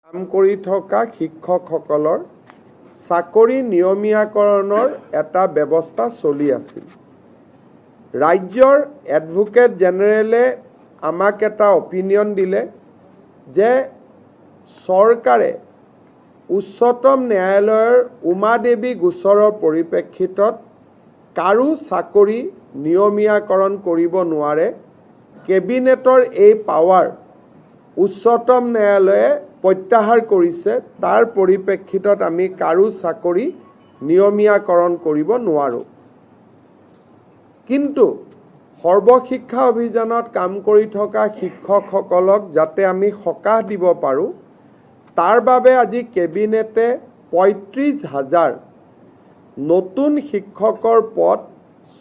কাম কৰি থকা শিক্ষকসকলৰ চাকৰি নিয়মীয়াকৰণৰ এটা ব্যৱস্থা চলি আছিল। ৰাজ্যৰ এডভোকেট জেনেৰেলে আমাক এটা অপিনিয়ন দিলে যে চৰকাৰে উচ্চতম ন্যায়ালয়ৰ উমা দেৱী গোচৰৰ পৰিপ্ৰেক্ষিতত কাৰো চাকৰি নিয়মীয়াকৰণ কৰিব নোৱাৰে। কেবিনেটৰ এই পাৱাৰ উচ্চতম ন্যায়ালয়ে প্ৰত্যাহাৰ কৰিছে। তাৰ পৰিপ্ৰেক্ষিতত আমি কাৰো চাকৰি নিয়মীয়াকৰণ কৰিব নোৱাৰোঁ। কিন্তু সৰ্বশিক্ষা অভিযানত কাম কৰি থকা শিক্ষকসকলক যাতে আমি সকাহ দিব পাৰোঁ, তাৰ বাবে আজি কেবিনেটে ৩৫,০০০ নতুন শিক্ষকৰ পদ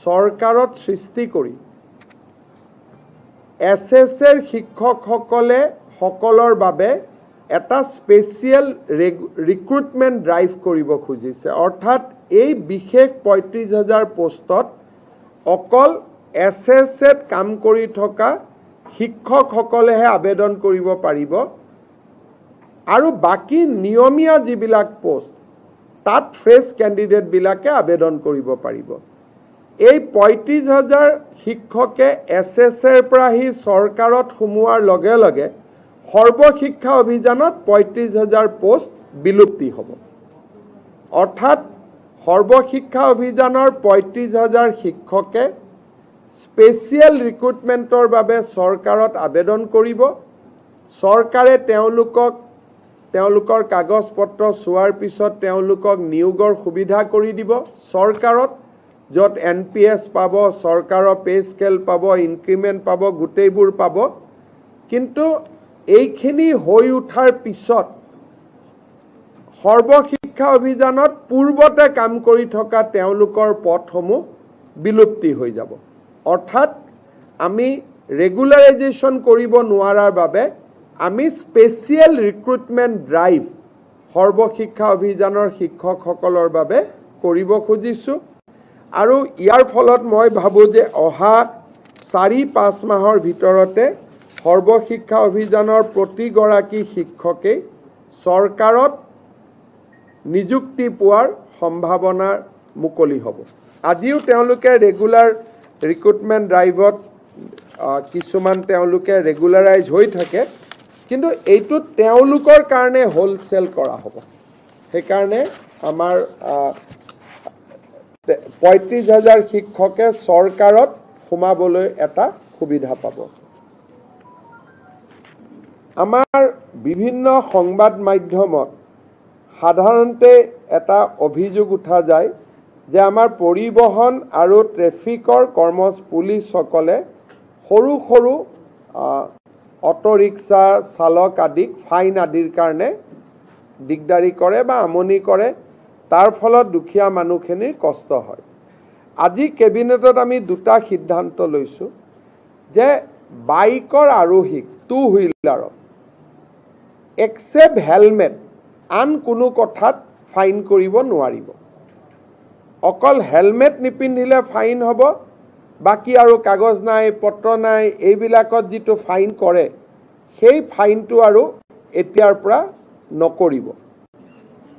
চৰকাৰত সৃষ্টি কৰি SSR শিক্ষকসকলৰ বাবে এটা স্পেচিয়েল ৰিক্ৰুটমেণ্ট ড্ৰাইভ কৰিব খুজিছে। অৰ্থাৎ এই বিশেষ ৩৫,০০০ পোষ্টত অকল SSRত কাম কৰি থকা শিক্ষকসকলেহে আবেদন কৰিব পাৰিব আৰু বাকী নিয়মীয়া যিবিলাক পোষ্ট তাত ফ্ৰেছ কেণ্ডিডেটবিলাকে আবেদন কৰিব পাৰিব। এই ৩৫,০০০ শিক্ষকে SSRৰ পৰা আহি চৰকাৰত সোমোৱাৰ লগে লগে সৰ্বশিক্ষা অভিযানত ৩৫,০০০ পোষ্ট বিলুপ্তি হ'ব। অৰ্থাৎ সৰ্বশিক্ষা অভিযানৰ ৩৫,০০০ শিক্ষকে স্পেচিয়েল ৰিক্ৰুটমেণ্টৰ বাবে চৰকাৰত আবেদন কৰিব। চৰকাৰে তেওঁলোকৰ কাগজ পত্ৰ চোৱাৰ পিছত তেওঁলোকক নিয়োগৰ সুবিধা কৰি দিব চৰকাৰত, য'ত NPS পাব, চৰকাৰৰ পে স্কেল পাব, ইনক্ৰিমেণ্ট পাব, গোটেইবোৰ পাব। কিন্তু এইখিনি হৈ উঠাৰ পিছত সৰ্বশিক্ষা অভিযানত পূৰ্বতে কাম কৰি থকা তেওঁলোকৰ পদসমূহ বিলুপ্তি হৈ যাব। অৰ্থাৎ আমি ৰেগুলাৰাইজেশ্যন কৰিব নোৱাৰাৰ বাবে আমি স্পেচিয়েল ৰিক্ৰুটমেণ্ট ড্ৰাইভ সৰ্বশিক্ষা অভিযানৰ শিক্ষকসকলৰ বাবে কৰিব খুজিছোঁ। আৰু ইয়াৰ ফলত মই ভাবোঁ যে অহা ৪-৫ মাহৰ ভিতৰতে সৰ্বশিক্ষা অভিযানৰ প্ৰতিগৰাকী শিক্ষকেই চৰকাৰত নিযুক্তি পোৱাৰ সম্ভাৱনা মুকলি হ'ব। আজিও তেওঁলোকে ৰেগুলাৰ ৰিক্ৰুটমেণ্ট ড্ৰাইভত কিছুমান তেওঁলোকে ৰেগুলাৰাইজ হৈ থাকে, কিন্তু এইটো তেওঁলোকৰ কাৰণে হোলচেল কৰা হ'ব। সেইকাৰণে আমাৰ ৩৫,০০০ শিক্ষকে চৰকাৰত সোমাবলৈ এটা সুবিধা পাব। আমাৰ বিভিন্ন সংবাদ মাধ্যমত সাধাৰণতে এটা অভিযোগ উঠা যায় যে আমাৰ পৰিবহণ আৰু ট্ৰেফিকৰ পুলিচসকলে সৰু সৰু অটো ৰিক্সা চালক আদিক ফাইন আদিৰ কাৰণে দিগদাৰি কৰে বা আমনি কৰে। তাৰ ফলত দুখীয়া মানুহখিনিৰ কষ্ট হয়। আজি কেবিনেটত আমি দুটা সিদ্ধান্ত লৈছোঁ যে বাইকৰ আৰোহীক টু হুইলাৰত এক্সেপ্ট হেলমেট আন কোনো কথাত ফাইন কৰিব নোৱাৰিব। অকল হেলমেট নিপিন্ধিলে ফাইন হ'ব, বাকী আৰু কাগজ নাই, পত্ৰ নাই, এইবিলাকত যিটো ফাইন কৰে সেই ফাইনটো আৰু এতিয়াৰ পৰা নকৰিব।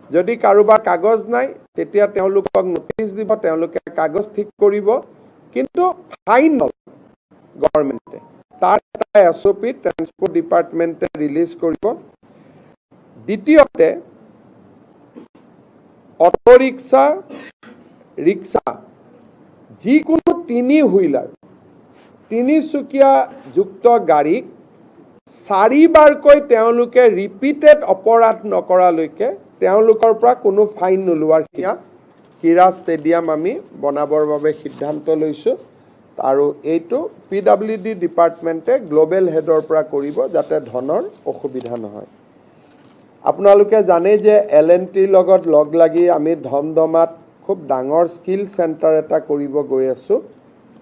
যদি কাৰোবাৰ কাগজ নাই তেতিয়া তেওঁলোকক নটিচ দিব, তেওঁলোকে কাগজ ঠিক কৰিব, কিন্তু ফাইন নলয় গভৰ্ণমেণ্টে। তাৰ এটা SOP ট্ৰেন্সপৰ্ট ডিপাৰ্টমেণ্টে ৰিলিজ কৰিব। দ্বিতীয়তে অটো ৰিক্সা যিকোনো 3 হুইলাৰ তিনিচকীয়া যুক্ত গাড়ীক 4বাৰকৈ তেওঁলোকে ৰিপিটেড অপৰাধ নকৰালৈকে তেওঁলোকৰ পৰা কোনো ফাইন নোলোৱাৰ ক্ৰীড়া ষ্টেডিয়াম আমি বনাবৰ বাবে সিদ্ধান্ত লৈছোঁ। আৰু এইটো PWD ডিপাৰ্টমেণ্টে গ্ল'বেল হেডৰ পৰা কৰিব যাতে ধনৰ অসুবিধা নহয়। আপোনালোকে জানে যে L&Tৰ লগত লগ লাগি আমি ধমধমাত খুব ডাঙৰ স্কিল চেণ্টাৰ এটা কৰিব গৈ আছোঁ।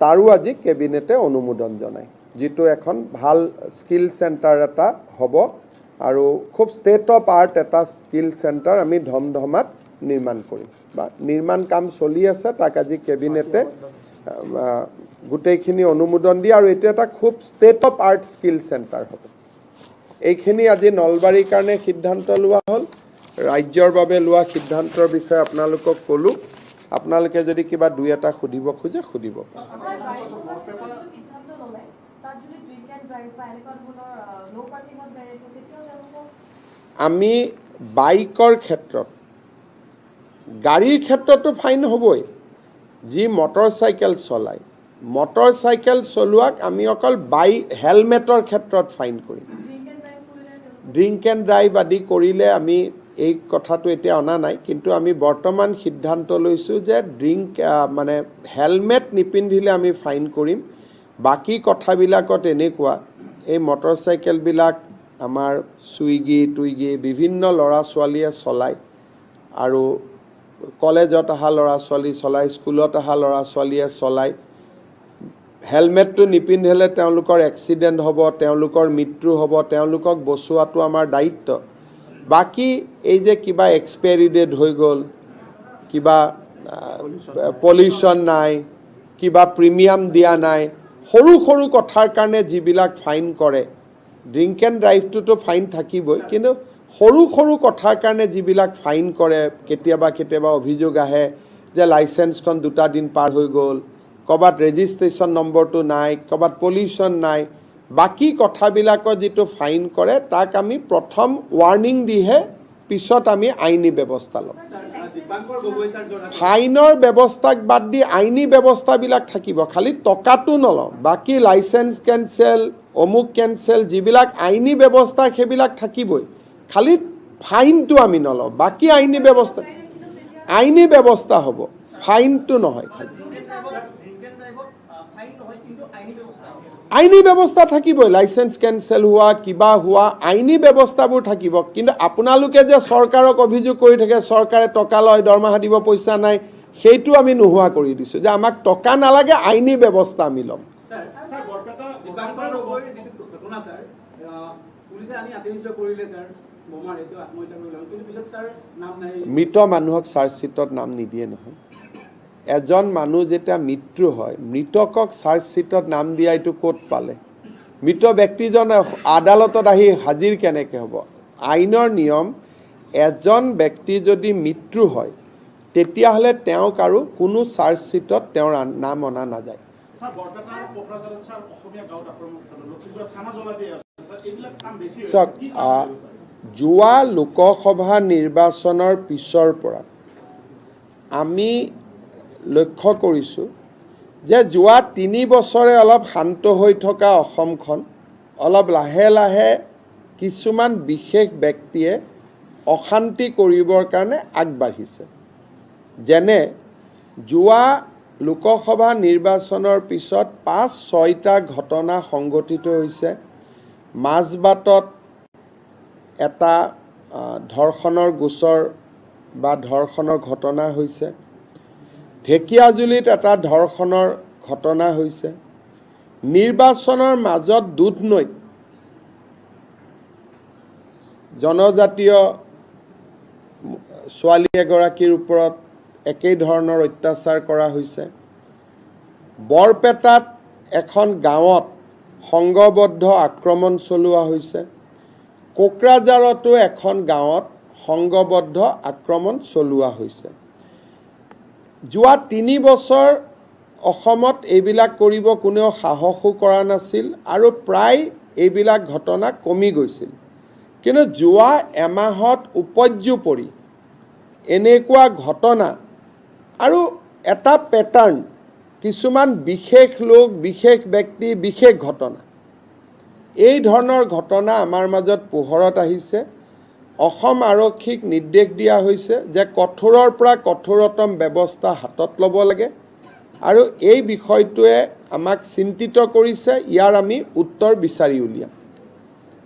তাৰো আজি কেবিনেটে অনুমোদন জনায়, যিটো এখন ভাল স্কিল চেণ্টাৰ এটা হ'ব আৰু খুব ষ্টেট অফ আৰ্ট এটা স্কিল চেণ্টাৰ আমি ধমধমাত নিৰ্মাণ কৰিম বা নিৰ্মাণ কাম চলি আছে। তাক আজি কেবিনেটে গোটেইখিনি অনুমোদন দিয়ে আৰু এইটো এটা খুব state of art skill centre হ'ব। এইখিনি আজি নলবাৰীৰ কাৰণে সিদ্ধান্ত লোৱা হ'ল ৰাজ্যৰ বাবে লোৱা সিদ্ধান্তৰ বিষয়ে আপোনালোকক ক'লোঁ আপোনালোকে যদি কিবা দুই এটা সুধিব খোজে সুধিব আমি বাইকৰ ক্ষেত্ৰত গাড়ীৰ ক্ষেত্ৰতো ফাইন হ'বই যি মটৰচাইকেল চলায় মটৰচাইকেল চলোৱাক আমি অকল হেলমেটৰ ক্ষেত্ৰত ফাইন কৰিম ড্ৰিংক এণ্ড ড্ৰাইভ আদি কৰিলে আমি এই কথাটো এতিয়া অনা নাই কিন্তু আমি বৰ্তমান সিদ্ধান্ত লৈছোঁ যে মানে হেলমেট নিপিন্ধিলে আমি ফাইন কৰিম বাকী কথাবিলাকত এনেকুৱা এই মটৰচাইকেলবিলাক আমাৰ চুইগি বিভিন্ন ল'ৰা ছোৱালীয়ে চলায় আৰু কলেজত অহা ল'ৰা ছোৱালী চলায় স্কুলত অহা ল'ৰা ছোৱালীয়ে চলায় হেলমেটটো নিপিন্ধিলে তেওঁলোকৰ এক্সিডেণ্ট হ'ব তেওঁলোকৰ মৃত্যু হ'ব তেওঁলোকক বচোৱাটো আমাৰ দায়িত্ব বাকী এই যে কিবা এক্সপায়াৰী ডেট হৈ গ'ল কিবা পলিউশ্যন নাই কিবা প্ৰিমিয়াম দিয়া নাই সৰু সৰু কথাৰ কাৰণে যিবিলাক ফাইন কৰে ড্ৰিংক এণ্ড ড্ৰাইভটোতো ফাইন থাকিবই কিন্তু সৰু সৰু কথাৰ কাৰণে যিবিলাক ফাইন কৰে কেতিয়াবা অভিযোগ আহে যে লাইচেন্সখন 2টা দিন পাৰ হৈ গ'ল ক'ৰবাত ৰেজিষ্ট্ৰেশ্যন নম্বৰটো নাই ক'ৰবাত পলিউশ্যন নাই বাকী কথাবিলাকৰ যিটো ফাইন কৰে তাক আমি প্ৰথম ৱাৰ্ণিং দিহে পিছত আমি আইনী ব্যৱস্থা ল'ম ফাইনৰ ব্যৱস্থাক বাদ দি আইনী ব্যৱস্থাবিলাক থাকিব খালি টকাটো নলওঁ বাকী লাইচেন্স কেঞ্চেল অমুক কেঞ্চেল যিবিলাক আইনী ব্যৱস্থা সেইবিলাক থাকিবই খালি ফাইনটো আমি নলওঁ বাকী আইনী ব্যৱস্থা হ'ব ফাইনটো নহয় খালি আইনী ব্যৱস্থা থাকিবই লাইচেন্স কেঞ্চেল হোৱা কিবা হোৱা আইনী ব্যৱস্থাবোৰ থাকিব কিন্তু আপোনালোকে যে চৰকাৰক অভিযোগ কৰি থাকে চৰকাৰে টকা লয় দৰমহা দিব পইচা নাই সেইটো আমি নোহোৱা কৰি দিছোঁ যে আমাক টকা নালাগে আইনী ব্যৱস্থা আমি ল'ম মৃত মানুহক চাৰ্জশ্বিটত নাম নিদিয়ে নহয় এজন মানুহ যেতিয়া মৃত্যু হয় মৃতকক চাৰ্জশ্বিটত নাম দিয়া এইটো ক'ত পালে মৃত ব্যক্তিজন আদালতত আহি হাজিৰ কেনেকৈ হ'ব আইনৰ নিয়ম এজন ব্যক্তি যদি মৃত্যু হয় তেতিয়াহ'লে তেওঁক আৰু কোনো চাৰ্জশ্বিটত তেওঁৰ নাম অনা নাযায় চাওক যোৱা লোকসভা নিৰ্বাচনৰ পিছৰ পৰা আমি লক্ষ্য কৰিছোঁ যে যোৱা 3 বছৰে অলপ শান্ত হৈ থকা অসমখন অলপ লাহে লাহে কিছুমান বিশেষ ব্যক্তিয়ে অশান্তি কৰিবৰ কাৰণে আগবাঢ়িছে যেনে যোৱা লোকসভা নিৰ্বাচনৰ পিছত 5-6টা ঘটনা সংঘটিত হৈছে মাজবাটত এটা ধৰ্ষণৰ গোচৰ বা ধৰ্ষণৰ ঘটনা হৈছে ঢেকিয়াজুলিত এটা ধৰ্ষণৰ ঘটনা হৈছে নিৰ্বাচনৰ মাজত দুধনৈত জনজাতীয় ছোৱালী এগৰাকীৰ ওপৰত একেই ধৰণৰ অত্যাচাৰ কৰা হৈছে বৰপেটাত এখন গাঁৱত সংঘবদ্ধ আক্ৰমণ চলোৱা হৈছে কোকৰাঝাৰতো এখন গাঁৱত সংঘবদ্ধ আক্ৰমণ চলোৱা হৈছে যোৱা 3 বছৰ অসমত এইবিলাক কৰিব কোনেও সাহসো কৰা নাছিল আৰু প্ৰায় এইবিলাক ঘটনা কমি গৈছিল কিন্তু যোৱা এমাহত উপৰ্যুপৰি এনেকুৱা ঘটনা আৰু এটা পেটাৰ্ণ কিছুমান বিশেষ লোক বিশেষ ব্যক্তি বিশেষ ঘটনা এই ধৰণৰ ঘটনা আমাৰ মাজত পোহৰত আহিছে অসম আৰক্ষীক নিৰ্দেশ দিয়া হৈছে যে কঠোৰৰ পৰা কঠোৰতম ব্যৱস্থা হাতত ল'ব লাগে আৰু এই বিষয়টোৱে আমাক চিন্তিত কৰিছে ইয়াৰ আমি উত্তৰ বিচাৰি উলিয়াম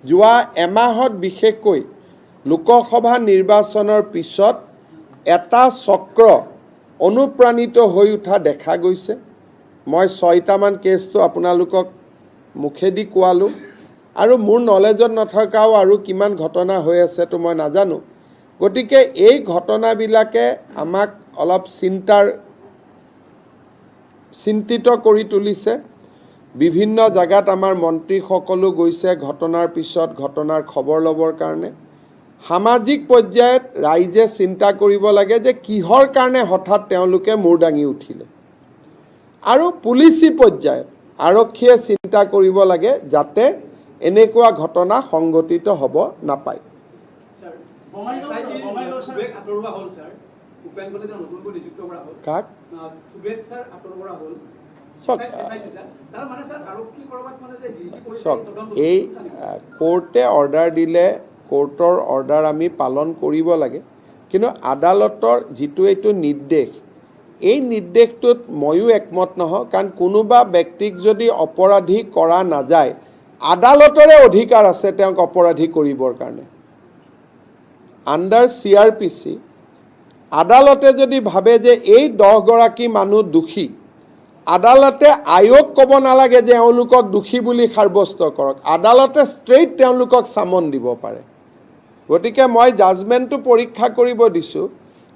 যোৱা এমাহত বিশেষকৈ লোকসভা নিৰ্বাচনৰ পিছত এটা চক্ৰ অনুপ্ৰাণিত হৈ উঠা দেখা গৈছে মই 6টামান কেছটো আপোনালোকক মুখেদি কোৱালোঁ আৰু মোৰ নলেজত নথকাও আৰু কিমান ঘটনা হৈ আছে তো মই নাজানো গতিকে এই ঘটনাবিলাকে আমাক অলপ চিন্তিত কৰি তুলিছে বিভিন্ন জায়গাত আমাৰ মন্ত্ৰীসকলো গৈছে ঘটনাৰ পিছত ঘটনাৰ খবৰ ল'বৰ কাৰণে। সামাজিক পৰ্যায়ত ৰাইজে চিন্তা কৰিব লাগে যে কিহৰ কাৰণে হঠাৎ তেওঁলোকে মূৰ দাঙি উঠিলে, আৰু পুলিচি পৰ্যায়ত আৰক্ষীয়ে চিন্তা কৰিব লাগে যাতে এনেকুৱা ঘটনা সংঘটিত হ'ব নাপায়। কাক এই কোৰ্টে অৰ্ডাৰ দিলে কোৰ্টৰ অৰ্ডাৰ আমি পালন কৰিব লাগে, কিন্তু আদালতৰ যিটো এইটো নিৰ্দেশ, এই নিৰ্দেশটোত ময়ো একমত নহওঁ। কাৰণ কোনোবা ব্যক্তিক যদি অপৰাধী কৰা নাযায়, আদালতৰে অধিকাৰ আছে তেওঁক অপৰাধী কৰিবৰ কাৰণে। আণ্ডাৰ CRPC আদালতে যদি ভাবে যে এই 10 গৰাকী মানুহ দোষী, আদালতে আয়োগ ক'ব নালাগে যে এওঁলোকক দোষী বুলি সাব্যস্ত কৰক, আদালতে ষ্ট্ৰেইট তেওঁলোকক চামন দিব পাৰে। গতিকে মই জাজমেণ্টটো পৰীক্ষা কৰিব দিছোঁ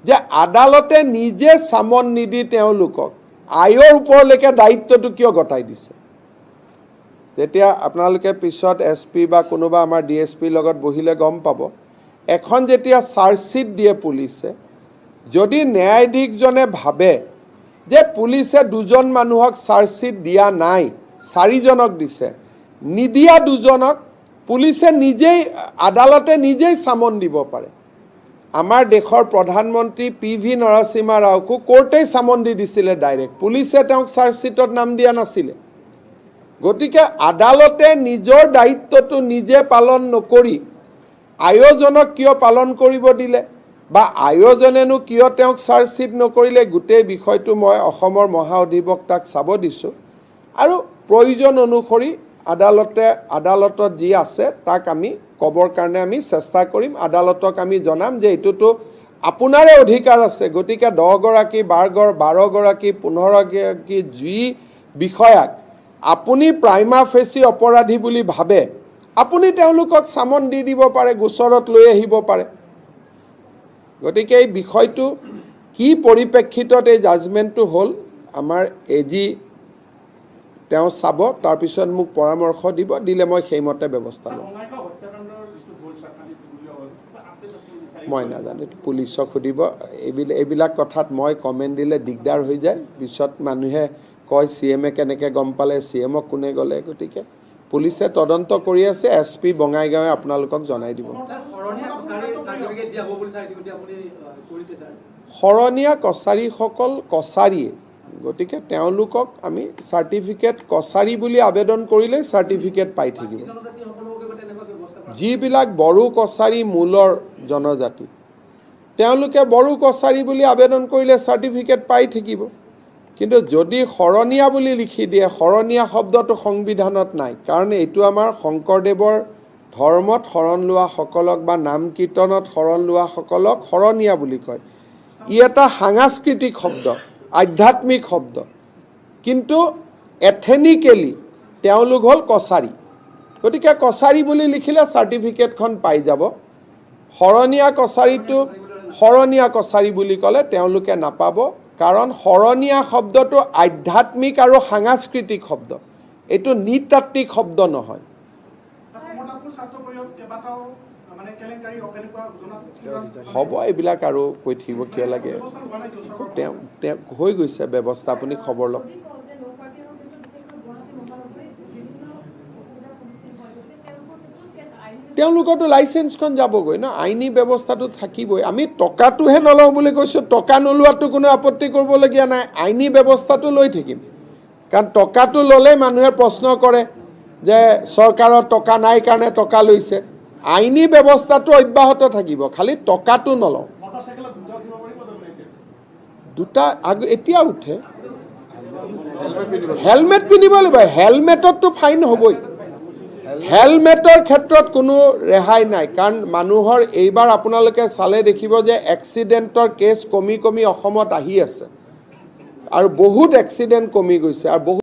যে আদালতে নিজে চামন নিদি তেওঁলোকক আয়োগৰ ওপৰলৈকে দায়িত্বটো কিয় গতাই দিছে। তেতিয়া আপোনালোকে পিছত SP বা কোনোবা আমাৰ DSPৰ লগত বহিলে গম পাব। এখন যেতিয়া চাৰ্জশ্বিট দিয়ে পুলিচে, যদি ন্যায়াধীশজনে ভাবে যে পুলিচে 2জন মানুহক চাৰ্জশ্বিট দিয়া নাই, 4জনক দিছে, নিদিয়া 2জনক পুলিচে নিজেই আদালতে নিজেই চামন দিব পাৰে। আমাৰ দেশৰ প্ৰধানমন্ত্ৰী PV নৰসিম্হা ৰাওকো কোৰ্টেই চামন দি দিছিলে ডাইৰেক্ট, পুলিচে তেওঁক চাৰ্জশ্বিটত নাম দিয়া নাছিলে। গতিকে আদালতে নিজৰ দায়িত্বটো নিজে পালন নকৰি আয়োজনক কিয় পালন কৰিব দিলে, বা আয়োজনেনো কিয় তেওঁক চাৰ্জশ্বিট নকৰিলে, গোটেই বিষয়টো মই অসমৰ মহা অধিবক্তাক চাব দিছোঁ। আৰু প্ৰয়োজন অনুসৰি আদালতত যি আছে তাক আমি ক'বৰ কাৰণে আমি চেষ্টা কৰিম। আদালতক আমি জনাম যে এইটোতো আপোনাৰে অধিকাৰ আছে, গতিকে 10 গৰাকী 12 গৰাকী 15 গৰাকী যি বিষয়াক আপুনি প্ৰাইমা ফেচি অপৰাধী বুলি ভাবে, আপুনি তেওঁলোকক চামন দি দিব পাৰে, গোচৰত লৈ আহিব পাৰে। গতিকে এই বিষয়টো কি পৰিপ্ৰেক্ষিতত এই জাজমেণ্টটো হ'ল, আমাৰ AG তেওঁ চাব, তাৰপিছত মোক পৰামৰ্শ দিলে মই সেইমতে ব্যৱস্থা ল'ম। মই নাজানো, পুলিচক সুধিব। এইবিলাক কথাত মই কমেণ্ট দিলে দিগদাৰ হৈ যায়, পিছত মানুহে কয় CM কেনেকৈ গম পালে, CMক কোনে গ'লে। গতিকে পুলিচে তদন্ত কৰি আছে, SP বঙাইগাঁৱে আপোনালোকক জনাই দিব। শৰণীয়া কছাৰীসকল কছাৰীয়ে, গতিকে তেওঁলোকক আমি চাৰ্টিফিকেট কছাৰী বুলি আবেদন কৰিলেই চাৰ্টিফিকেট পাই থাকিব। যিবিলাক বড়ো কছাৰী মূলৰ জনজাতি, তেওঁলোকে বড়ো কছাৰী বুলি আবেদন কৰিলে চাৰ্টিফিকেট পাই থাকিব। কিন্তু যদি শৰণীয়া বুলি লিখি দিয়ে, শৰণীয়া শব্দটো সংবিধানত নাই, কাৰণ এইটো আমাৰ শংকৰদেৱৰ ধৰ্মত শৰণ লোৱাসকলক বা নাম কীৰ্তনত শৰণ লোৱাসকলক শৰণীয়া বুলি কয়। ই এটা সাংস্কৃতিক শব্দ, আধ্যাত্মিক শব্দ, কিন্তু এথেনিকেলি তেওঁলোক হ'ল কছাৰী। গতিকে কছাৰী বুলি লিখিলে চাৰ্টিফিকেটখন পাই যাব। শৰণীয়া কছাৰী বুলি ক'লে তেওঁলোকে নাপাব, কাৰণ শৰণীয়া শব্দটো আধ্যাত্মিক আৰু সাংস্কৃতিক শব্দ, এইটো নৃতাত্ত্বিক শব্দ নহয়। হ'ব, এইবিলাক আৰু কৈ থাকিব কিয় লাগে, তেওঁ হৈ গৈছে ব্যৱস্থা, আপুনি খবৰ লওক। তেওঁলোকৰতো লাইচেঞ্চখন যাবগৈ ন, আইনী ব্যৱস্থাটো থাকিবই। আমি টকাটোহে নলওঁ বুলি কৈছোঁ, টকা নোলোৱাটো কোনো আপত্তি কৰিবলগীয়া নাই, আইনী ব্যৱস্থাটো লৈ থাকিম। কাৰণ টকাটো ল'লে মানুহে প্ৰশ্ন কৰে যে চৰকাৰৰ টকা নাই কাৰণে টকা লৈছে। আইনী ব্যৱস্থাটো অব্যাহত থাকিব, খালি টকাটো নলওঁ। দুটা এতিয়া উঠে, হেলমেট পিন্ধিব লাগিব, হেলমেটততো ফাইন হ'বই। হেলমেটৰ ক্ষেত্ৰত কোনো ৰেহাই নাই, কাৰণ মানুহৰ এইবাৰ আপোনালোকে চালে দেখিব যে এক্সিডেণ্টৰ কেছ কমি অসমত আহি আছে, আৰু বহুত এক্সিডেণ্ট কমি গৈছে, আৰু বহুত